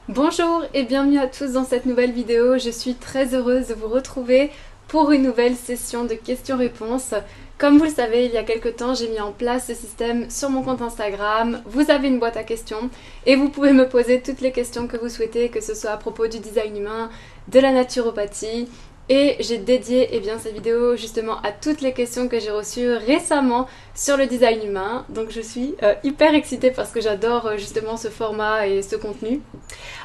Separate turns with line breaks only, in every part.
Bonjour et bienvenue à tous dans cette nouvelle vidéo. Je suis très heureuse de vous retrouver pour une nouvelle session de questions-réponses. Comme vous le savez, il y a quelques temps, j'ai mis en place ce système sur mon compte Instagram. Vous avez une boîte à questions et vous pouvez me poser toutes les questions que vous souhaitez, que ce soit à propos du design humain, de la naturopathie. Et j'ai dédié cette vidéo justement à toutes les questions que j'ai reçues récemment sur le design humain. Donc je suis hyper excitée parce que j'adore justement ce format et ce contenu.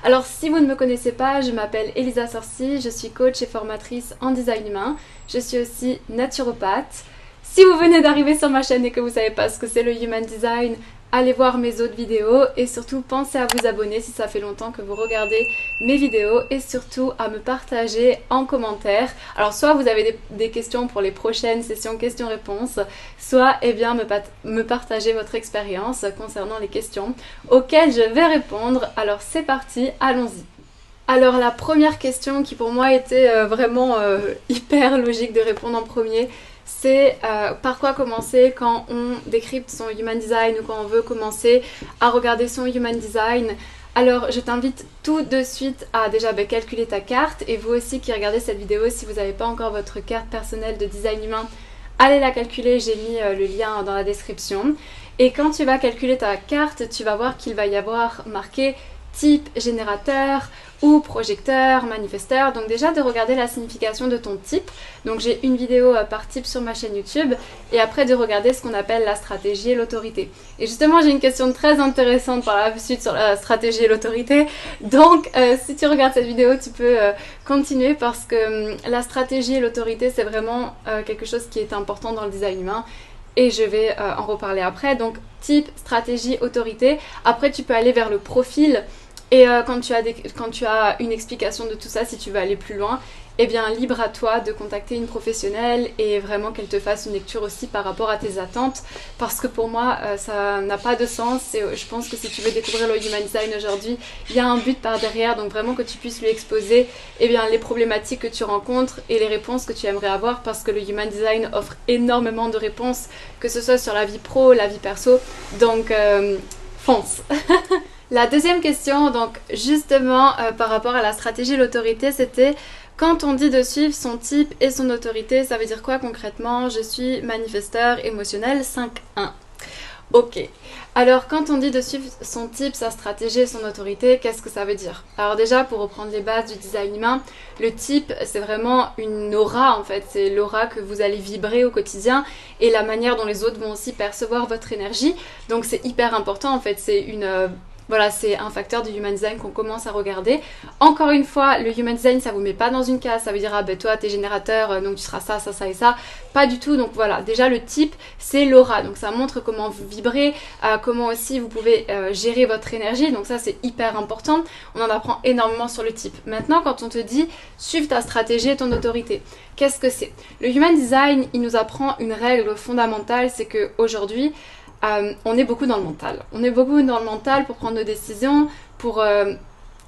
Alors si vous ne me connaissez pas, je m'appelle Elisa Sorci, je suis coach et formatrice en design humain. Je suis aussi naturopathe. Si vous venez d'arriver sur ma chaîne et que vous ne savez pas ce que c'est le Human Design, allez voir mes autres vidéos et surtout pensez à vous abonner si ça fait longtemps que vous regardez mes vidéos et surtout à me partager en commentaire. Alors soit vous avez des questions pour les prochaines sessions questions-réponses, soit me partager votre expérience concernant les questions auxquelles je vais répondre. Alors c'est parti, allons-y. Alors la première question qui pour moi était vraiment hyper logique de répondre en premier, c'est par quoi commencer quand on décrypte son Human Design ou quand on veut commencer à regarder son Human Design. Alors je t'invite tout de suite à déjà calculer ta carte, et vous aussi qui regardez cette vidéo, si vous n'avez pas encore votre carte personnelle de design humain, allez la calculer, j'ai mis le lien dans la description. Et quand tu vas calculer ta carte, tu vas voir qu'il va y avoir marqué type générateur ou projecteur, manifesteur. Donc déjà de regarder la signification de ton type. Donc j'ai une vidéo par type sur ma chaîne YouTube, et après de regarder ce qu'on appelle la stratégie et l'autorité. Et justement j'ai une question très intéressante par la suite sur la stratégie et l'autorité. Donc si tu regardes cette vidéo, tu peux continuer parce que la stratégie et l'autorité c'est vraiment quelque chose qui est important dans le design humain. Et je vais en reparler après. Donc type, stratégie, autorité. Après tu peux aller vers le profil. Et quand tu as une explication de tout ça, si tu veux aller plus loin, eh bien libre à toi de contacter une professionnelle et vraiment qu'elle te fasse une lecture aussi par rapport à tes attentes. Parce que pour moi, ça n'a pas de sens. Et je pense que si tu veux découvrir le Human Design aujourd'hui, il y a un but par derrière. Donc vraiment que tu puisses lui exposer les problématiques que tu rencontres et les réponses que tu aimerais avoir. Parce que le Human Design offre énormément de réponses, que ce soit sur la vie pro, la vie perso. Donc fonce. La deuxième question, donc justement par rapport à la stratégie et l'autorité, c'était quand on dit de suivre son type et son autorité, ça veut dire quoi concrètement? Je suis manifesteur émotionnel 5-1. Ok, alors quand on dit de suivre son type, sa stratégie et son autorité, qu'est-ce que ça veut dire? Alors déjà, pour reprendre les bases du design humain, le type c'est vraiment une aura en fait, c'est l'aura que vous allez vibrer au quotidien et la manière dont les autres vont aussi percevoir votre énergie. Donc c'est hyper important en fait, c'est c'est un facteur du Human Design qu'on commence à regarder. Encore une fois, le Human Design, ça vous met pas dans une case, ça veut dire toi t'es générateur, donc tu seras ça, ça, ça et ça. Pas du tout, donc voilà, déjà le type, c'est l'aura, donc ça montre comment vous vibrez, comment aussi vous pouvez gérer votre énergie, donc ça c'est hyper important. On en apprend énormément sur le type. Maintenant, quand on te dit suive ta stratégie et ton autorité, qu'est-ce que c'est? Le Human Design, il nous apprend une règle fondamentale, c'est que aujourd'hui, on est beaucoup dans le mental. On est beaucoup dans le mental pour prendre nos décisions,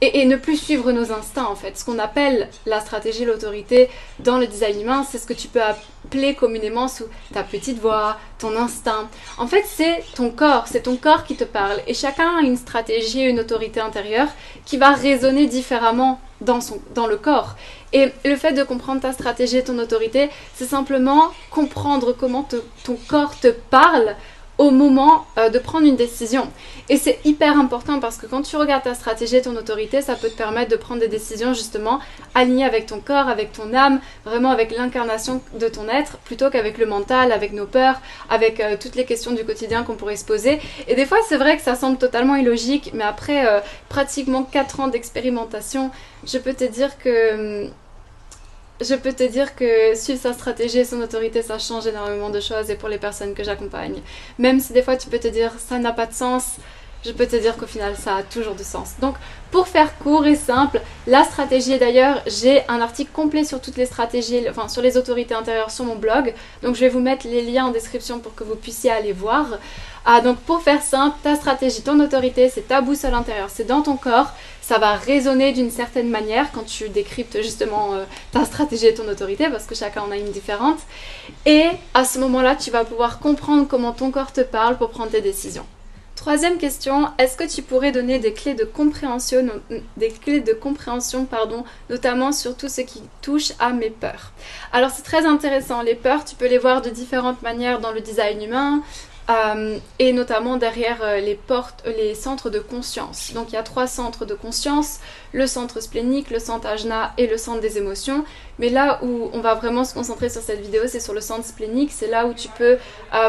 et ne plus suivre nos instincts en fait. Ce qu'on appelle la stratégie, l'autorité dans le design humain, c'est ce que tu peux appeler communément sous ta petite voix, ton instinct. En fait, c'est ton corps qui te parle. Et chacun a une stratégie et une autorité intérieure qui va résonner différemment dans le corps. Et le fait de comprendre ta stratégie et ton autorité, c'est simplement comprendre comment ton corps te parle au moment de prendre une décision. Et c'est hyper important parce que quand tu regardes ta stratégie et ton autorité, ça peut te permettre de prendre des décisions justement alignées avec ton corps, avec ton âme, vraiment avec l'incarnation de ton être, plutôt qu'avec le mental, avec nos peurs, avec toutes les questions du quotidien qu'on pourrait se poser. Et des fois c'est vrai que ça semble totalement illogique, mais après pratiquement 4 ans d'expérimentation, je peux te dire que suivre sa stratégie et son autorité, ça change énormément de choses, et pour les personnes que j'accompagne. Même si des fois tu peux te dire ça n'a pas de sens, je peux te dire qu'au final ça a toujours du sens. Donc pour faire court et simple, la stratégie, et d'ailleurs j'ai un article complet sur toutes les stratégies, enfin sur les autorités intérieures sur mon blog, donc je vais vous mettre les liens en description pour que vous puissiez aller voir. Donc pour faire simple, ta stratégie, ton autorité, c'est ta boussole intérieure, c'est dans ton corps, ça va résonner d'une certaine manière quand tu décryptes justement ta stratégie et ton autorité, parce que chacun en a une différente, et à ce moment-là tu vas pouvoir comprendre comment ton corps te parle pour prendre tes décisions. Troisième question, est-ce que tu pourrais donner des clés de compréhension, notamment sur tout ce qui touche à mes peurs? Alors c'est très intéressant, les peurs, tu peux les voir de différentes manières dans le design humain, et notamment derrière les centres de conscience. Donc il y a 3 centres de conscience, le centre splénique, le centre ajna et le centre des émotions. Mais là où on va vraiment se concentrer sur cette vidéo, c'est sur le centre splénique, c'est là où tu peux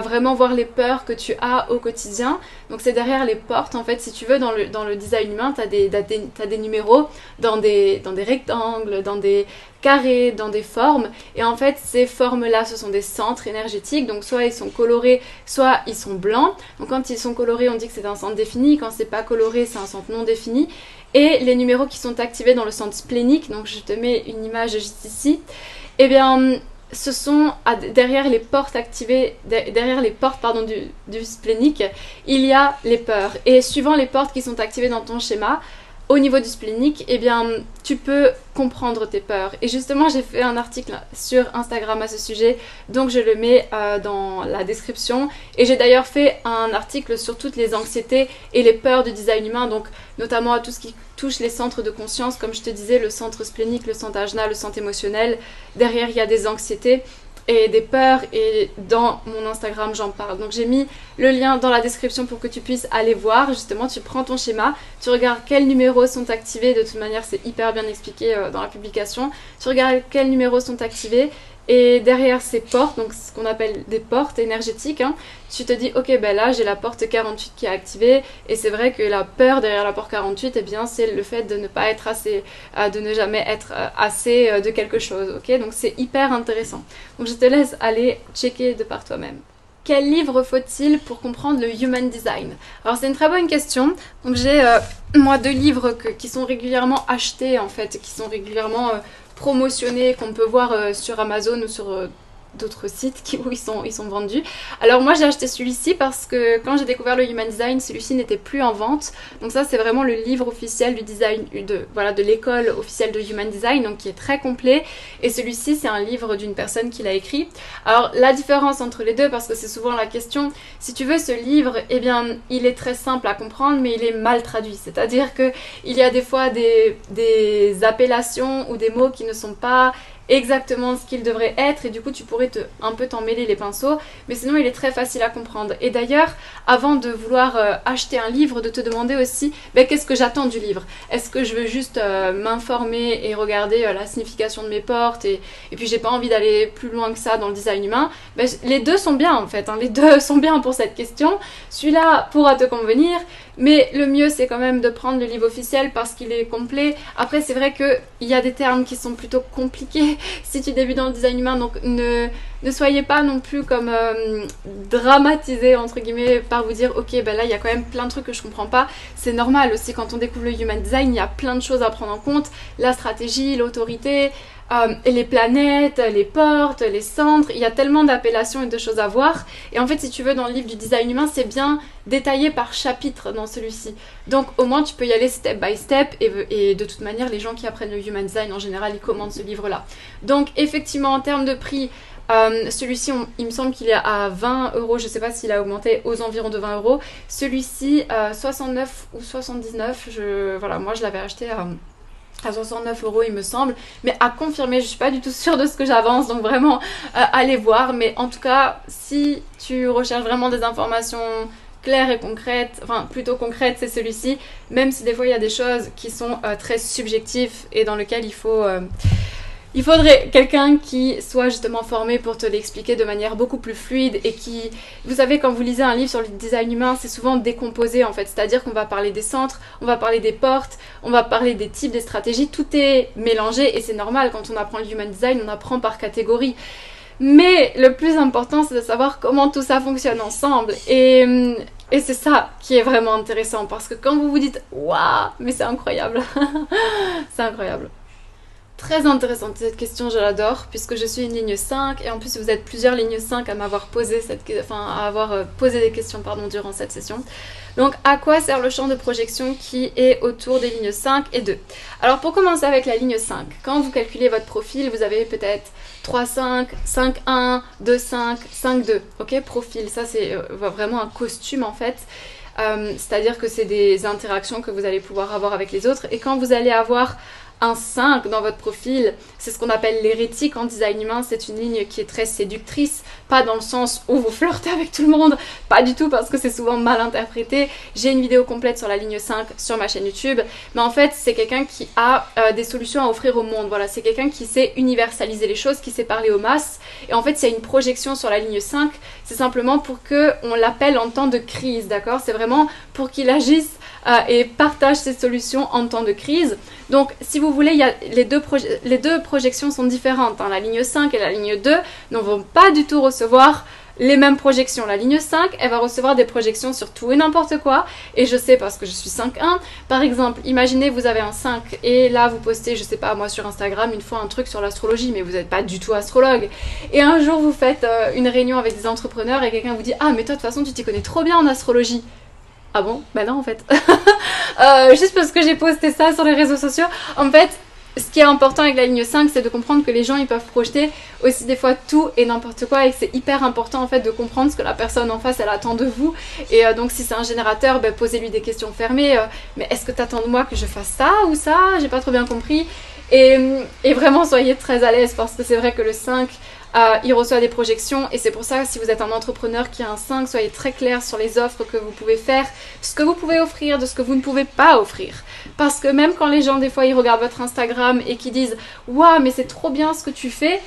vraiment voir les peurs que tu as au quotidien. Donc c'est derrière les portes, en fait, si tu veux, dans le design humain, tu as des numéros dans des rectangles, dans des carrés, dans des formes, et en fait ces formes-là, ce sont des centres énergétiques, donc soit ils sont colorés, soit ils sont blancs. Donc quand ils sont colorés, on dit que c'est un centre défini, quand c'est pas coloré, c'est un centre non défini. Et les numéros qui sont activés dans le centre splénique, donc je te mets une image juste ici, eh bien ce sont derrière les portes activées, derrière les portes du splénique, il y a les peurs. Et suivant les portes qui sont activées dans ton schéma, au niveau du splénique, eh bien, tu peux comprendre tes peurs. Et justement, j'ai fait un article sur Instagram à ce sujet, donc je le mets dans la description. Et j'ai d'ailleurs fait un article sur toutes les anxiétés et les peurs du design humain, donc notamment à tout ce qui touche les centres de conscience, comme je te disais, le centre splénique, le centre ajna, le centre émotionnel. Derrière, il y a des anxiétés et des peurs, et dans mon Instagram j'en parle. Donc j'ai mis le lien dans la description pour que tu puisses aller voir. Justement, tu prends ton schéma, tu regardes quels numéros sont activés, de toute manière c'est hyper bien expliqué dans la publication. Tu regardes quels numéros sont activés, et derrière ces portes, donc ce qu'on appelle des portes énergétiques, tu te dis ok, ben là j'ai la porte 48 qui est activée, et c'est vrai que la peur derrière la porte 48, eh bien c'est le fait de ne pas être assez, de ne jamais être assez de quelque chose, ok? Donc c'est hyper intéressant. Donc je te laisse aller checker de par toi-même. Quel livre faut-il pour comprendre le Human Design? Alors c'est une très bonne question. Donc j'ai moi 2 livres qui sont régulièrement achetés en fait, qui sont régulièrement promotionnés, qu'on peut voir sur Amazon ou sur d'autres sites où ils sont vendus. Alors moi j'ai acheté celui-ci parce que quand j'ai découvert le Human Design, celui-ci n'était plus en vente. Donc ça c'est vraiment le livre officiel du design, de l'école officielle de Human Design, donc qui est très complet. Et celui-ci c'est un livre d'une personne qui l'a écrit. Alors la différence entre les deux, parce que c'est souvent la question, si tu veux, ce livre, eh bien il est très simple à comprendre mais il est mal traduit. C'est-à-dire que il y a des fois des appellations ou des mots qui ne sont pas exactement ce qu'il devrait être, et du coup tu pourrais un peu t'en mêler les pinceaux, mais sinon il est très facile à comprendre. Et d'ailleurs, avant de vouloir acheter un livre, de te demander aussi qu'est-ce que j'attends du livre. Est-ce que je veux juste m'informer et regarder la signification de mes portes, et puis j'ai pas envie d'aller plus loin que ça dans le design humain? Les deux sont bien en fait, les deux sont bien pour cette question. Celui-là pourra te convenir, mais le mieux c'est quand même de prendre le livre officiel parce qu'il est complet. Après c'est vrai qu'il y a des termes qui sont plutôt compliqués si tu débutes dans le design humain, donc ne soyez pas non plus comme dramatisé entre guillemets par vous dire ok là il y a quand même plein de trucs que je comprends pas. C'est normal aussi, quand on découvre le Human Design, il y a plein de choses à prendre en compte, la stratégie, l'autorité, les planètes, les portes, les centres, il y a tellement d'appellations et de choses à voir. Et en fait si tu veux, dans le livre du design humain, c'est bien détaillé par chapitre dans celui-ci. Donc au moins tu peux y aller step by step, et de toute manière les gens qui apprennent le Human Design en général ils commandent ce livre-là. Donc effectivement en termes de prix, celui-ci il me semble qu'il est à 20 €, je sais pas s'il a augmenté, aux environs de 20 €. Celui-ci 69 ou 79, voilà, moi je l'avais acheté à 69 € il me semble, mais à confirmer, je suis pas du tout sûre de ce que j'avance, donc vraiment allez voir. Mais en tout cas, si tu recherches vraiment des informations claires et concrètes, enfin plutôt concrètes, c'est celui-ci, même si des fois il y a des choses qui sont très subjectives et dans lesquelles il faudrait quelqu'un qui soit justement formé pour te l'expliquer de manière beaucoup plus fluide, et qui, vous savez, quand vous lisez un livre sur le design humain, c'est souvent décomposé en fait, c'est-à-dire qu'on va parler des centres, on va parler des portes, on va parler des types, des stratégies, tout est mélangé, et c'est normal, quand on apprend le Human Design, on apprend par catégorie. Mais le plus important, c'est de savoir comment tout ça fonctionne ensemble. Et Et c'est ça qui est vraiment intéressant parce que quand vous vous dites waouh, mais c'est incroyable, c'est incroyable. Très intéressante cette question, je l'adore, puisque je suis une ligne 5 et en plus vous êtes plusieurs lignes 5 à m'avoir posé à avoir posé des questions durant cette session. Donc à quoi sert le champ de projection qui est autour des lignes 5 et 2? Alors pour commencer avec la ligne 5, quand vous calculez votre profil, vous avez peut-être 3-5, 5-1, 2-5, 5-2, ok, profil, ça c'est vraiment un costume en fait. C'est-à-dire que c'est des interactions que vous allez pouvoir avoir avec les autres et quand vous allez avoir un 5 dans votre profil, c'est ce qu'on appelle l'hérétique en design humain, c'est une ligne qui est très séductrice, pas dans le sens où vous flirtez avec tout le monde, pas du tout parce que c'est souvent mal interprété. J'ai une vidéo complète sur la ligne 5 sur ma chaîne YouTube, mais en fait c'est quelqu'un qui a des solutions à offrir au monde, voilà, c'est quelqu'un qui sait universaliser les choses, qui sait parler aux masses, et en fait s'il y a une projection sur la ligne 5, c'est simplement pour qu'on l'appelle en temps de crise, d'accord? C'est vraiment pour qu'il agisse et partage ses solutions en temps de crise. Donc si vous voulez, les deux projections sont différentes, hein. La ligne 5 et la ligne 2 ne vont pas du tout recevoir les mêmes projections. La ligne 5, elle va recevoir des projections sur tout et n'importe quoi, et je sais parce que je suis 5-1. Par exemple, imaginez vous avez un 5 et là vous postez, je sais pas moi, sur Instagram une fois un truc sur l'astrologie, mais vous n'êtes pas du tout astrologue, et un jour vous faites une réunion avec des entrepreneurs et quelqu'un vous dit ah mais toi de toute façon tu t'y connais trop bien en astrologie. Ah bon? Bah non en fait. Juste parce que j'ai posté ça sur les réseaux sociaux. En fait, ce qui est important avec la ligne 5, c'est de comprendre que les gens ils peuvent projeter aussi des fois tout et n'importe quoi et que c'est hyper important en fait de comprendre ce que la personne en face elle attend de vous. Et donc si c'est un générateur, ben, posez-lui des questions fermées. Mais est-ce que tu attends de moi que je fasse ça ou ça? J'ai pas trop bien compris. Et vraiment soyez très à l'aise parce que c'est vrai que le 5... il reçoit des projections et c'est pour ça que si vous êtes un entrepreneur qui a un 5, soyez très clair sur les offres que vous pouvez faire, ce que vous pouvez offrir, de ce que vous ne pouvez pas offrir. Parce que même quand les gens des fois ils regardent votre Instagram et qui disent « Waouh mais c'est trop bien ce que tu fais »,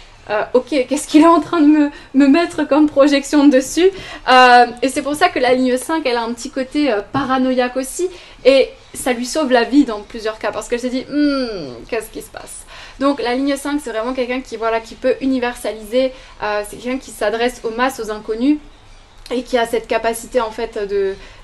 ok, qu'est-ce qu'il est en train de me mettre comme projection dessus? Et c'est pour ça que la ligne 5, elle a un petit côté paranoïaque aussi et ça lui sauve la vie dans plusieurs cas parce qu'elle se dit « Qu'est-ce qui se passe ?» Donc la ligne 5 c'est vraiment quelqu'un qui, voilà, qui peut universaliser, c'est quelqu'un qui s'adresse aux masses, aux inconnus et qui a cette capacité en fait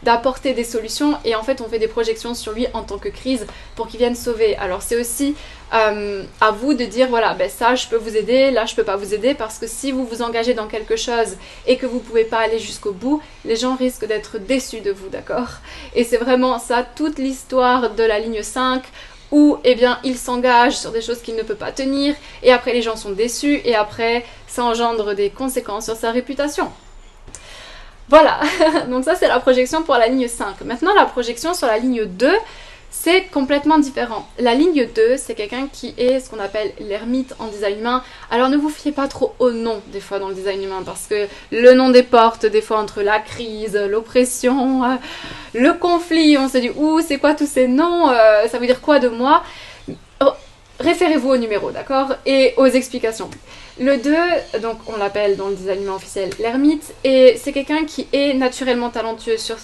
d'apporter des solutions et en fait on fait des projections sur lui en tant que crise pour qu'il vienne sauver. Alors c'est aussi à vous de dire voilà ben ça je peux vous aider, là je peux pas vous aider parce que si vous vous engagez dans quelque chose et que vous pouvez pas aller jusqu'au bout, les gens risquent d'être déçus de vous, d'accord? Et c'est vraiment ça toute l'histoire de la ligne 5 où eh bien, il s'engage sur des choses qu'il ne peut pas tenir et après les gens sont déçus et après ça engendre des conséquences sur sa réputation. Voilà, donc ça c'est la projection pour la ligne 5. Maintenant la projection sur la ligne 2, c'est complètement différent. La ligne 2, c'est quelqu'un qui est ce qu'on appelle l'ermite en design humain. Alors ne vous fiez pas trop au nom des fois dans le design humain parce que le nom des portes des fois entre la crise, l'oppression, le conflit, on se dit ouh c'est quoi tous ces noms, ça veut dire quoi de moi? Référez-vous au numéro, d'accord? Et aux explications. Le 2, donc on l'appelle dans le design humain officiel l'ermite, et c'est quelqu'un qui est naturellement talentueux sur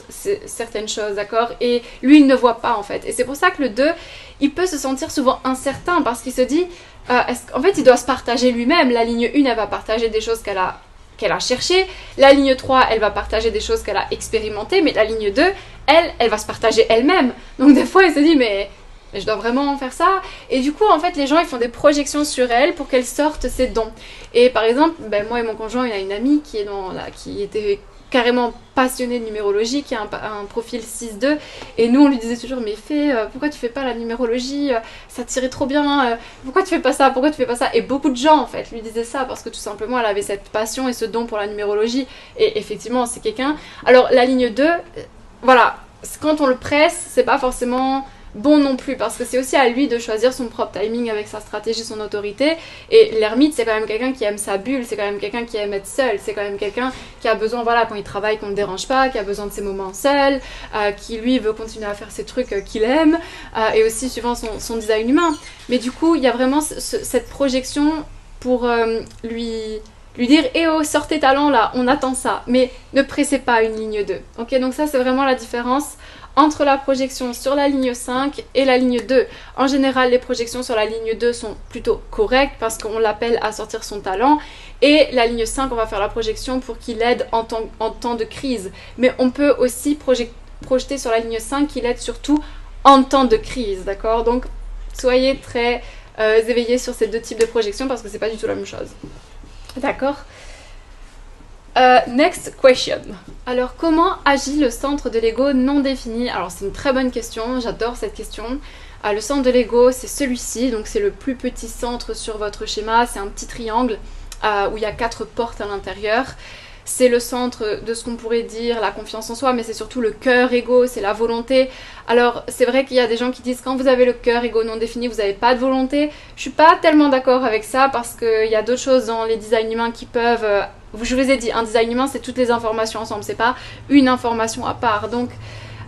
certaines choses, d'accord? Et lui, il ne voit pas en fait. Et c'est pour ça que le 2, il peut se sentir souvent incertain parce qu'il se dit, en fait, il doit se partager lui-même. La ligne 1, elle va partager des choses qu'elle a cherché. La ligne 3, elle va partager des choses qu'elle a expérimentées, mais la ligne 2, elle va se partager elle-même. Donc des fois, elle se dit, mais je dois vraiment faire ça? Et du coup, en fait, les gens, ils font des projections sur elle pour qu'elle sorte ses dons. Et par exemple, ben, moi et mon conjoint, il y a une amie qui était carrément passionnée de numérologie, qui a un profil 6-2, et nous on lui disait toujours mais pourquoi tu fais pas la numérologie, ça tirait trop bien, pourquoi tu fais pas ça, pourquoi tu fais pas ça? Et beaucoup de gens en fait lui disaient ça parce que tout simplement elle avait cette passion et ce don pour la numérologie, et effectivement c'est quelqu'un. Alors la ligne 2, voilà, quand on le presse, c'est pas forcément bon non plus parce que c'est aussi à lui de choisir son propre timing avec sa stratégie, son autorité. Et l'ermite c'est quand même quelqu'un qui aime sa bulle, c'est quand même quelqu'un qui aime être seul, c'est quand même quelqu'un qui a besoin, voilà, quand il travaille qu'on ne dérange pas, qui a besoin de ses moments seuls, qui lui veut continuer à faire ses trucs qu'il aime, et aussi suivant son design humain. Mais du coup il y a vraiment cette projection pour lui dire eh oh sors tes talents là, on attend ça, mais ne pressez pas une ligne 2, ok? Donc ça c'est vraiment la différence entre la projection sur la ligne 5 et la ligne 2. En général, les projections sur la ligne 2 sont plutôt correctes parce qu'on l'appelle à sortir son talent. Et la ligne 5, on va faire la projection pour qu'il aide en temps de crise. Mais on peut aussi projeter sur la ligne 5 qu'il aide surtout en temps de crise, d'accord? Donc, soyez très éveillés sur ces deux types de projections parce que c'est pas du tout la même chose. D'accord? Next question. Alors, comment agit le centre de l'ego non défini? Alors, c'est une très bonne question, j'adore cette question. Le centre de l'ego, c'est celui-ci, donc c'est le plus petit centre sur votre schéma, c'est un petit triangle où il y a 4 portes à l'intérieur. C'est le centre de ce qu'on pourrait dire la confiance en soi, mais c'est surtout le cœur égo, c'est la volonté. Alors c'est vrai qu'il y a des gens qui disent quand vous avez le cœur égo non défini, vous n'avez pas de volonté. Je suis pas tellement d'accord avec ça parce qu'il y a d'autres choses dans les designs humains qui peuvent... je vous ai dit, un design humain c'est toutes les informations ensemble, c'est pas une information à part. Donc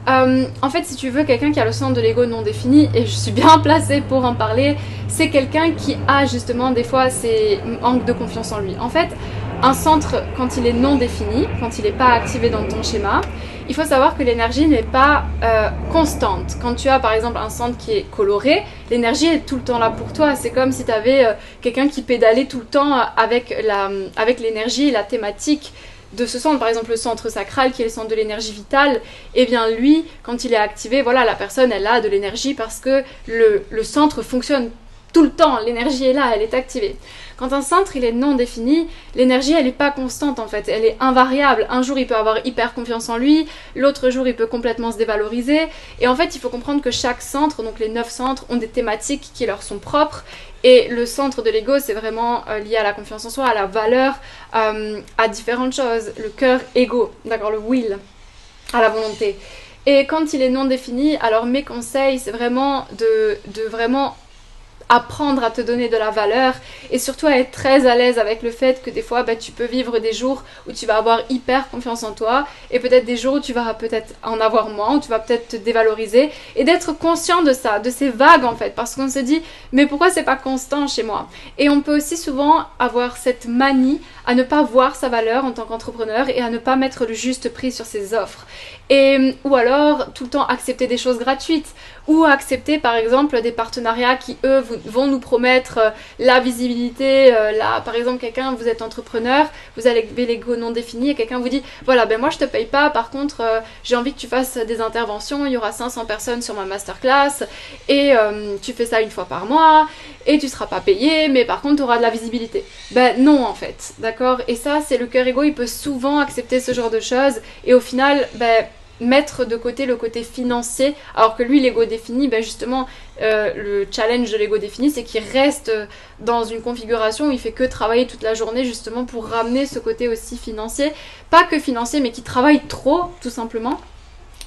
en fait, si tu veux, quelqu'un qui a le centre de l'ego non défini, et je suis bien placée pour en parler, c'est quelqu'un qui a justement des fois ces manques de confiance en lui. En fait, un centre, quand il est non défini, quand il n'est pas activé dans ton schéma, il faut savoir que l'énergie n'est pas constante. Quand tu as par exemple un centre qui est coloré, l'énergie est tout le temps là pour toi. C'est comme si tu avais quelqu'un qui pédalait tout le temps avec l'énergie et la thématique de ce centre, par exemple le centre sacral qui est le centre de l'énergie vitale, et bien lui, quand il est activé, voilà, la personne elle a de l'énergie parce que le centre fonctionne tout le temps, l'énergie est là, elle est activée. Quand un centre il est non défini, l'énergie elle n'est pas constante en fait, elle est invariable. Un jour il peut avoir hyper confiance en lui, l'autre jour il peut complètement se dévaloriser. Et en fait il faut comprendre que chaque centre, donc les 9 centres, ont des thématiques qui leur sont propres. Et le centre de l'ego c'est vraiment lié à la confiance en soi, à la valeur, à différentes choses. Le cœur égo, d'accord, le will, à la volonté. Et quand il est non défini, alors mes conseils c'est vraiment de vraiment apprendre à te donner de la valeur et surtout à être très à l'aise avec le fait que des fois tu peux vivre des jours où tu vas avoir hyper confiance en toi et peut-être des jours où tu vas peut-être en avoir moins, où tu vas peut-être te dévaloriser, et d'être conscient de ça, de ces vagues en fait, parce qu'on se dit mais pourquoi c'est pas constant chez moi? Et on peut aussi souvent avoir cette manie à ne pas voir sa valeur en tant qu'entrepreneur et à ne pas mettre le juste prix sur ses offres, ou alors tout le temps accepter des choses gratuites, ou accepter par exemple des partenariats qui eux vont nous promettre la visibilité. Par exemple quelqu'un, vous êtes entrepreneur, vous avez l'ego non défini et quelqu'un vous dit voilà ben moi je te paye pas, par contre j'ai envie que tu fasses des interventions, il y aura 500 personnes sur ma masterclass et tu fais ça une fois par mois et tu seras pas payé, mais par contre tu auras de la visibilité. Ben non en fait, d'accord? Et ça c'est le cœur égo, il peut souvent accepter ce genre de choses et au final ben mettre de côté le côté financier, alors que lui l'ego défini, ben justement le challenge de l'ego défini c'est qu'il reste dans une configuration où il fait que travailler toute la journée justement pour ramener ce côté aussi financier, pas que financier mais qui travaille trop tout simplement.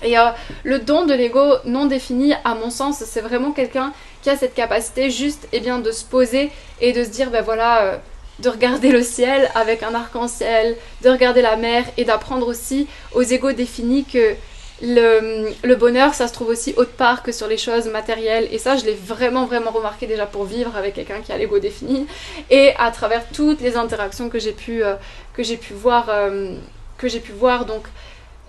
Et le don de l'ego non défini, à mon sens, c'est vraiment quelqu'un qui a cette capacité juste de se poser et de se dire ben voilà, de regarder le ciel avec un arc-en-ciel, de regarder la mer et d'apprendre aussi aux égos définis que le bonheur ça se trouve aussi autre part que sur les choses matérielles. Et ça je l'ai vraiment remarqué déjà pour vivre avec quelqu'un qui a l'ego défini et à travers toutes les interactions que j'ai pu voir. Donc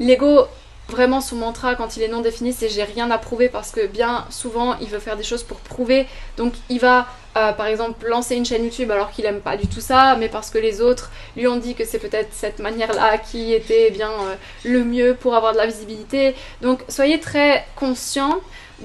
l'ego, vraiment son mantra quand il est non défini c'est j'ai rien à prouver, parce que bien souvent il veut faire des choses pour prouver, donc il va par exemple lancer une chaîne YouTube alors qu'il aime pas du tout ça, mais parce que les autres lui ont dit que c'est peut-être cette manière là qui était le mieux pour avoir de la visibilité. Donc soyez très conscients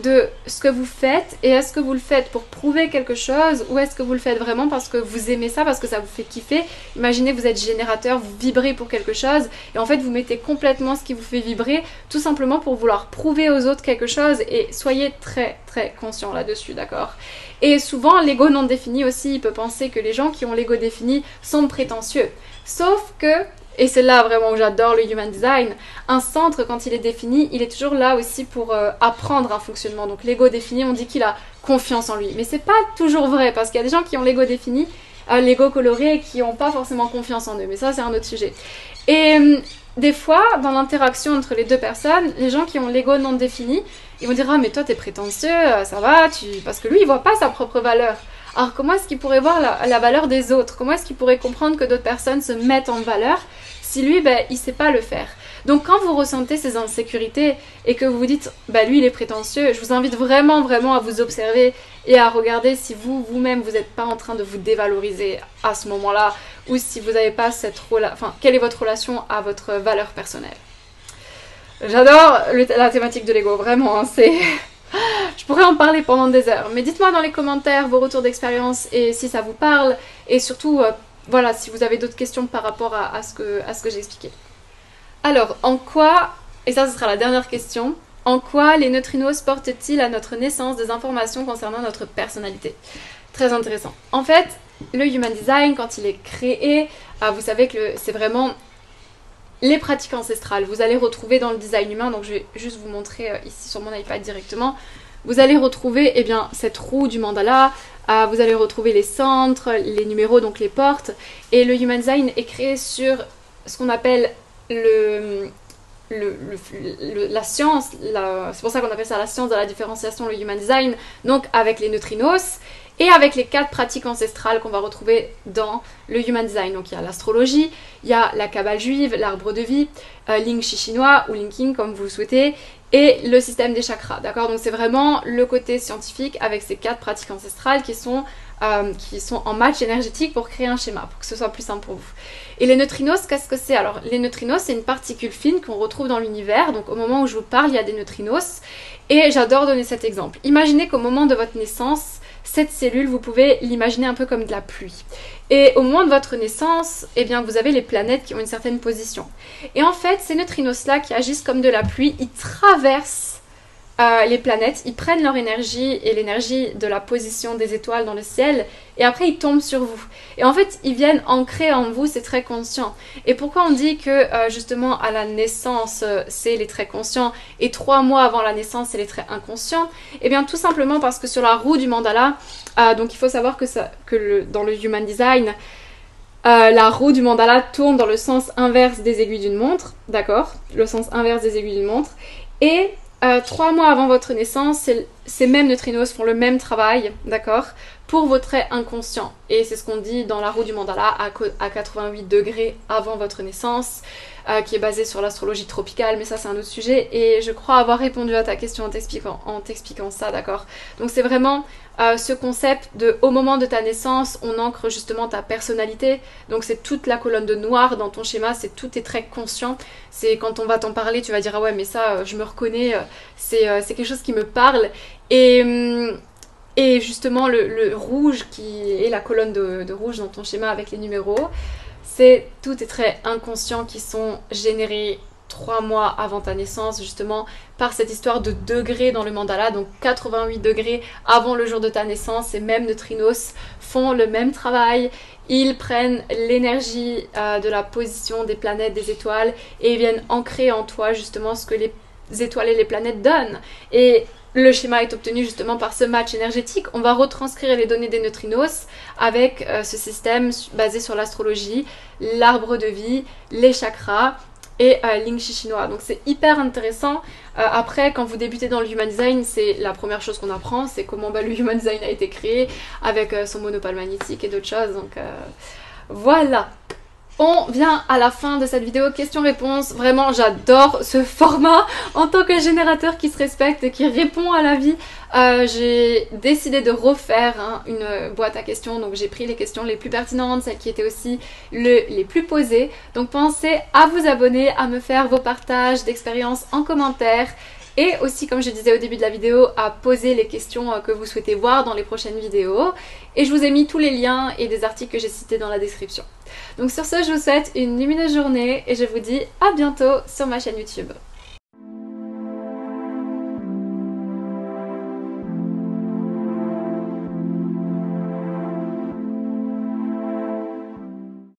de ce que vous faites, et est-ce que vous le faites pour prouver quelque chose ou est-ce que vous le faites vraiment parce que vous aimez ça, parce que ça vous fait kiffer. Imaginez vous êtes générateur, vous vibrez pour quelque chose et en fait vous mettez complètement ce qui vous fait vibrer tout simplement pour vouloir prouver aux autres quelque chose, et soyez très conscients là-dessus, d'accord? Et souvent l'ego non défini aussi, il peut penser que les gens qui ont l'ego défini sont prétentieux, sauf que, et c'est là vraiment où j'adore le Human Design, un centre quand il est défini, il est toujours là aussi pour apprendre un fonctionnement. Donc l'ego défini, on dit qu'il a confiance en lui, mais c'est pas toujours vrai, parce qu'il y a des gens qui ont l'ego défini, l'ego coloré, et qui n'ont pas forcément confiance en eux, mais ça c'est un autre sujet. Et des fois, dans l'interaction entre les deux personnes, les gens qui ont l'ego non défini, ils vont dire ah mais toi t'es prétentieux, ça va, parce que lui il voit pas sa propre valeur. Alors comment est-ce qu'il pourrait voir la valeur des autres? Comment est-ce qu'il pourrait comprendre que d'autres personnes se mettent en valeur si lui, ben, il sait pas le faire. Donc quand vous ressentez ces insécurités et que vous vous dites, bah lui il est prétentieux, je vous invite vraiment à vous observer et à regarder si vous-même vous n'êtes pas en train de vous dévaloriser à ce moment-là, ou si vous n'avez pas cette relation, enfin quelle est votre relation à votre valeur personnelle. J'adore la thématique de l'ego, vraiment, hein, c'est... Je pourrais en parler pendant des heures, mais dites-moi dans les commentaires vos retours d'expérience et si ça vous parle, et surtout, voilà, si vous avez d'autres questions par rapport à ce que j'ai expliqué. Alors, en quoi, et ça ce sera la dernière question, en quoi les neutrinos portent-ils à notre naissance des informations concernant notre personnalité? Très intéressant. En fait, le Human Design, quand il est créé, vous savez que c'est vraiment les pratiques ancestrales. Vous allez retrouver dans le design humain, donc je vais juste vous montrer ici sur mon iPad directement, vous allez retrouver eh bien, cette roue du mandala, vous allez retrouver les centres, les numéros, donc les portes, et le Human Design est créé sur ce qu'on appelle la science, c'est pour ça qu'on appelle ça la science de la différenciation, le Human Design, donc avec les neutrinos et avec les 4 pratiques ancestrales qu'on va retrouver dans le Human Design. Donc il y a l'astrologie, il y a la Kabbale juive, l'arbre de vie, Ling Chi chinois ou Linking comme vous le souhaitez, et le système des chakras, d'accord? Donc c'est vraiment le côté scientifique avec ces 4 pratiques ancestrales qui sont en match énergétique pour créer un schéma, pour que ce soit plus simple pour vous. Et les neutrinos, qu'est-ce que c'est? Alors, les neutrinos, c'est une particule fine qu'on retrouve dans l'univers. Donc, au moment où je vous parle, il y a des neutrinos. Et j'adore donner cet exemple. Imaginez qu'au moment de votre naissance, cette cellule, vous pouvez l'imaginer un peu comme de la pluie. Et au moment de votre naissance, eh bien, vous avez les planètes qui ont une certaine position. Et en fait, ces neutrinos-là qui agissent comme de la pluie, ils traversent les planètes, ils prennent leur énergie et l'énergie de la position des étoiles dans le ciel et après ils tombent sur vous. Et en fait, ils viennent ancrer en vous ces traits conscients. Et pourquoi on dit que justement à la naissance, c'est les traits conscients et 3 mois avant la naissance, c'est les traits inconscients? Eh bien tout simplement parce que sur la roue du mandala, donc il faut savoir dans le Human Design, la roue du mandala tourne dans le sens inverse des aiguilles d'une montre, d'accord? Le sens inverse des aiguilles d'une montre. Et 3 mois avant votre naissance, ces mêmes neutrinos font le même travail, d'accord, pour vos traits inconscients. Et c'est ce qu'on dit dans la roue du mandala à 88 degrés avant votre naissance, qui est basée sur l'astrologie tropicale, mais ça c'est un autre sujet. Et je crois avoir répondu à ta question en t'expliquant ça, d'accord. Donc c'est vraiment ce concept de, au moment de ta naissance, on ancre justement ta personnalité. Donc c'est toute la colonne de noir dans ton schéma, c'est tous tes traits conscients. C'est quand on va t'en parler, tu vas dire ah ouais mais ça je me reconnais, c'est quelque chose qui me parle. Et justement le rouge qui est la colonne de rouge dans ton schéma avec les numéros, c'est tous tes traits inconscients qui sont générés 3 mois avant ta naissance, justement par cette histoire de degrés dans le mandala. Donc 88 degrés avant le jour de ta naissance, ces mêmes neutrinos font le même travail. Ils prennent l'énergie de la position des planètes, des étoiles, et ils viennent ancrer en toi justement ce que les étoiles et les planètes donnent. Et le schéma est obtenu justement par ce match énergétique. On va retranscrire les données des neutrinos avec ce système basé sur l'astrologie, l'arbre de vie, les chakras et Ling Chi chinois. Donc c'est hyper intéressant. Après, quand vous débutez dans le Human Design, c'est la première chose qu'on apprend, c'est comment le Human Design a été créé avec son monopole magnétique et d'autres choses. Donc voilà. On vient à la fin de cette vidéo questions-réponses. Vraiment, j'adore ce format en tant que générateur qui se respecte et qui répond à la vie. J'ai décidé de refaire une boîte à questions. Donc j'ai pris les questions les plus pertinentes, celles qui étaient aussi les plus posées. Donc pensez à vous abonner, à me faire vos partages d'expériences en commentaire. Et aussi, comme je disais au début de la vidéo, à poser les questions que vous souhaitez voir dans les prochaines vidéos. Et je vous ai mis tous les liens et des articles que j'ai cités dans la description. Donc sur ce, je vous souhaite une lumineuse journée et je vous dis à bientôt sur ma chaîne YouTube.